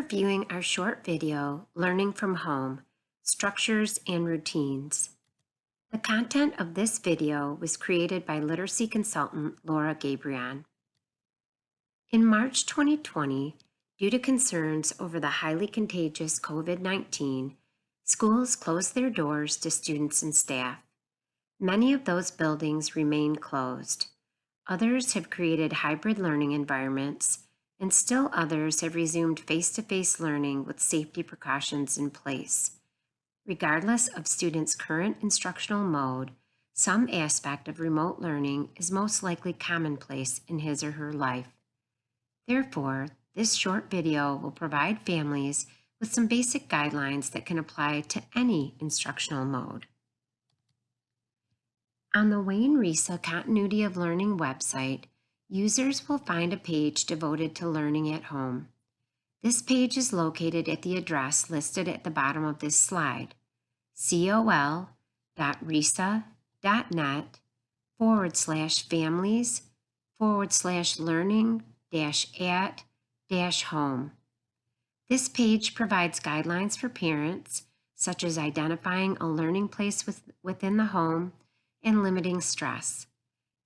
viewing our short video, Learning from Home, Structures and Routines. The content of this video was created by literacy consultant Laura Gabrion. In March 2020, due to concerns over the highly contagious COVID-19, schools closed their doors to students and staff. Many of those buildings remain closed. Others have created hybrid learning environments, and still others have resumed face-to-face learning with safety precautions in place. Regardless of students' current instructional mode, some aspect of remote learning is most likely commonplace in his or her life. Therefore, this short video will provide families with some basic guidelines that can apply to any instructional mode. On the Wayne Risa Continuity of Learning website, users will find a page devoted to learning at home. This page is located at the address listed at the bottom of this slide, col.risa.net/families/learning-at-home. This page provides guidelines for parents, such as identifying a learning place within the home and limiting stress.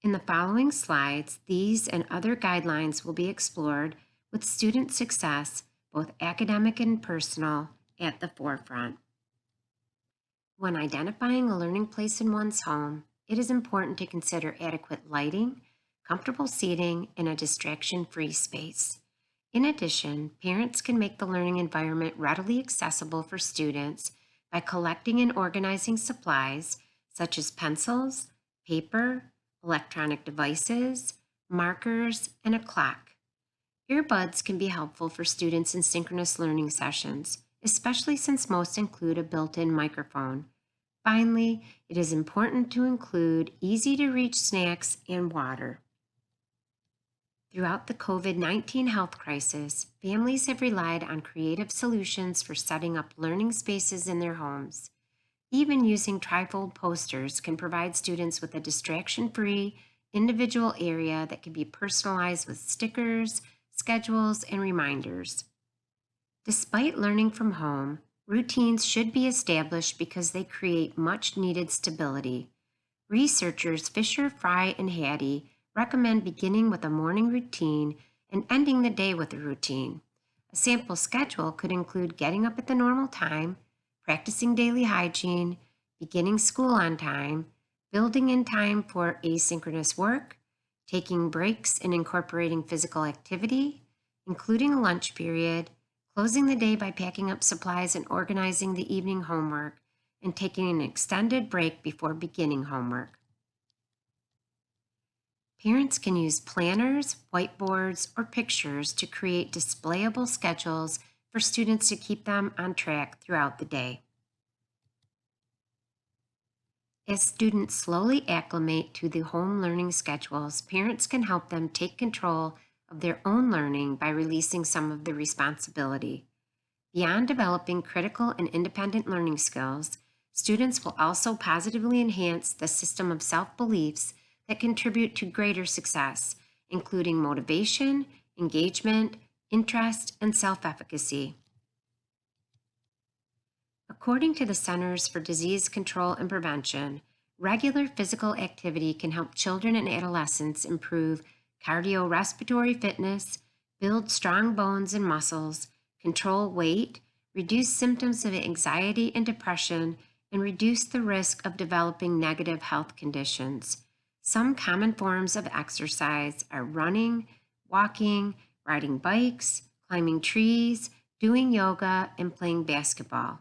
In the following slides, these and other guidelines will be explored with student success, both academic and personal, at the forefront. When identifying a learning place in one's home, it is important to consider adequate lighting, comfortable seating, and a distraction-free space. In addition, parents can make the learning environment readily accessible for students by collecting and organizing supplies such as pencils, paper, electronic devices, markers, and a clock. Earbuds can be helpful for students in synchronous learning sessions, especially since most include a built-in microphone. Finally, it is important to include easy-to-reach snacks and water. Throughout the COVID-19 health crisis, families have relied on creative solutions for setting up learning spaces in their homes. Even using trifold posters can provide students with a distraction-free, individual area that can be personalized with stickers, schedules, and reminders. Despite learning from home, routines should be established because they create much-needed stability. Researchers Fisher, Fry, and Hattie recommend beginning with a morning routine and ending the day with a routine. A sample schedule could include getting up at the normal time, practicing daily hygiene, beginning school on time, building in time for asynchronous work, taking breaks and incorporating physical activity, including a lunch period, closing the day by packing up supplies and organizing the evening homework, and taking an extended break before beginning homework. Parents can use planners, whiteboards, or pictures to create displayable schedules for students to keep them on track throughout the day. As students slowly acclimate to the home learning schedules, parents can help them take control of their own learning by releasing some of the responsibility. Beyond developing critical and independent learning skills, students will also positively enhance the system of self-beliefs that contribute to greater success, including motivation, engagement, interest, and self-efficacy. According to the Centers for Disease Control and Prevention, regular physical activity can help children and adolescents improve cardiorespiratory fitness, build strong bones and muscles, control weight, reduce symptoms of anxiety and depression, and reduce the risk of developing negative health conditions. Some common forms of exercise are running, walking, riding bikes, climbing trees, doing yoga, and playing basketball.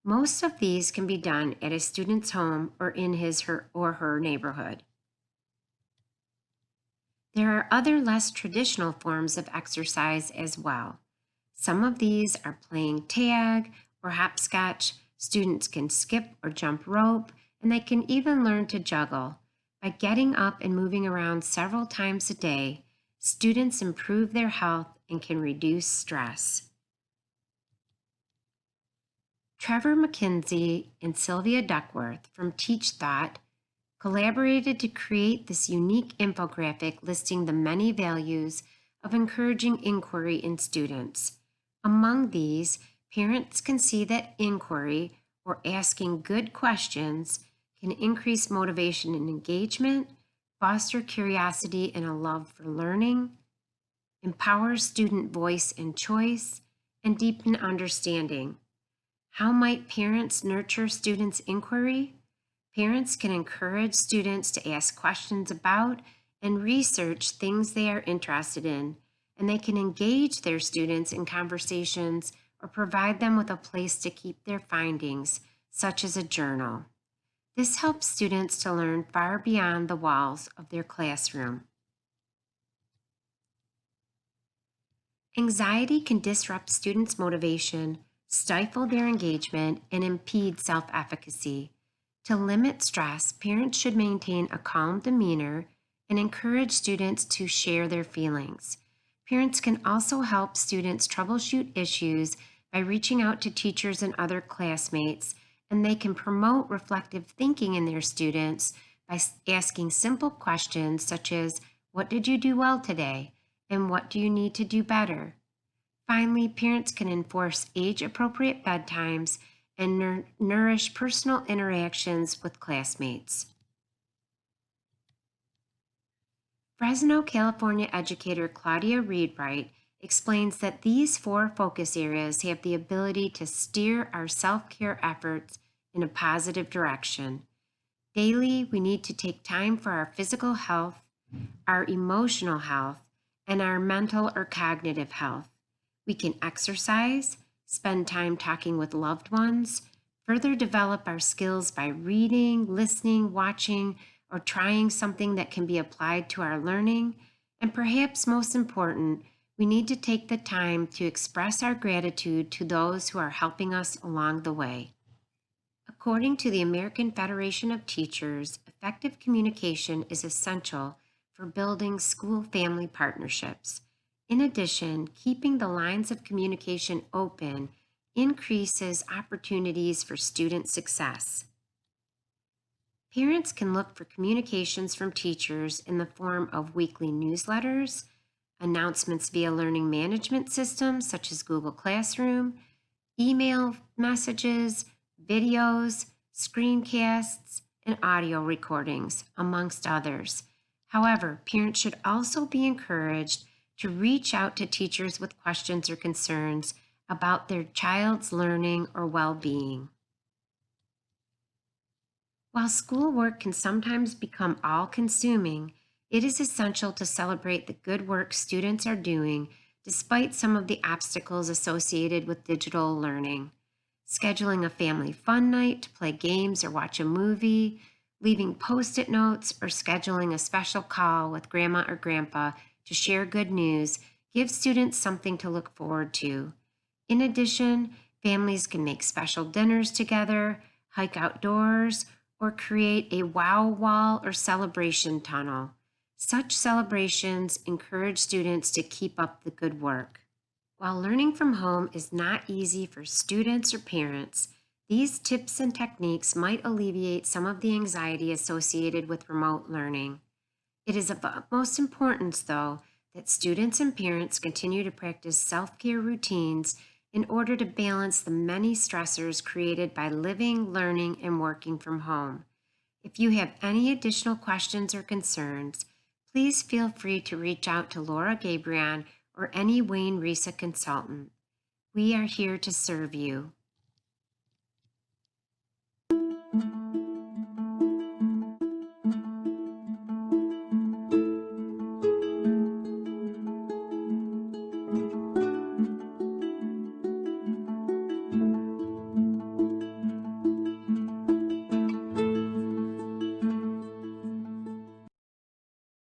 Most of these can be done at a student's home or in his or her neighborhood. There are other less traditional forms of exercise as well. Some of these are playing tag or hopscotch. Students can skip or jump rope, and they can even learn to juggle. By getting up and moving around several times a day, students improve their health and can reduce stress. Trevor McKenzie and Sylvia Duckworth from Teach Thought collaborated to create this unique infographic listing the many values of encouraging inquiry in students. Among these, parents can see that inquiry or asking good questions can increase motivation and engagement, foster curiosity and a love for learning, empower student voice and choice, and deepen understanding. How might parents nurture students' inquiry? Parents can encourage students to ask questions about and research things they are interested in, and they can engage their students in conversations or provide them with a place to keep their findings, such as a journal. This helps students to learn far beyond the walls of their classroom. Anxiety can disrupt students' motivation, stifle their engagement, and impede self-efficacy. To limit stress, parents should maintain a calm demeanor and encourage students to share their feelings. Parents can also help students troubleshoot issues by reaching out to teachers and other classmates, and they can promote reflective thinking in their students by asking simple questions such as, "What did you do well today?" and "What do you need to do better?" Finally, parents can enforce age-appropriate bedtimes and nourish personal interactions with classmates. Fresno, California educator Claudia Reedbright explains that these four focus areas have the ability to steer our self-care efforts in a positive direction. Daily, we need to take time for our physical health, our emotional health, and our mental or cognitive health. We can exercise, spend time talking with loved ones, further develop our skills by reading, listening, watching, or trying something that can be applied to our learning. And perhaps most important, we need to take the time to express our gratitude to those who are helping us along the way. According to the American Federation of Teachers, effective communication is essential for building school-family partnerships. In addition, keeping the lines of communication open increases opportunities for student success. Parents can look for communications from teachers in the form of weekly newsletters, announcements via learning management systems such as Google Classroom, email messages, videos, screencasts, and audio recordings, amongst others. However, parents should also be encouraged to reach out to teachers with questions or concerns about their child's learning or well-being. While schoolwork can sometimes become all-consuming, it is essential to celebrate the good work students are doing despite some of the obstacles associated with digital learning. Scheduling a family fun night to play games or watch a movie, leaving post-it notes, or scheduling a special call with grandma or grandpa to share good news gives students something to look forward to. In addition, families can make special dinners together, hike outdoors, or create a wow wall or celebration tunnel. Such celebrations encourage students to keep up the good work. While learning from home is not easy for students or parents, these tips and techniques might alleviate some of the anxiety associated with remote learning. It is of utmost importance, though, that students and parents continue to practice self-care routines in order to balance the many stressors created by living, learning, and working from home. If you have any additional questions or concerns, please feel free to reach out to Laura Gabrion or any Wayne Risa consultant. We are here to serve you.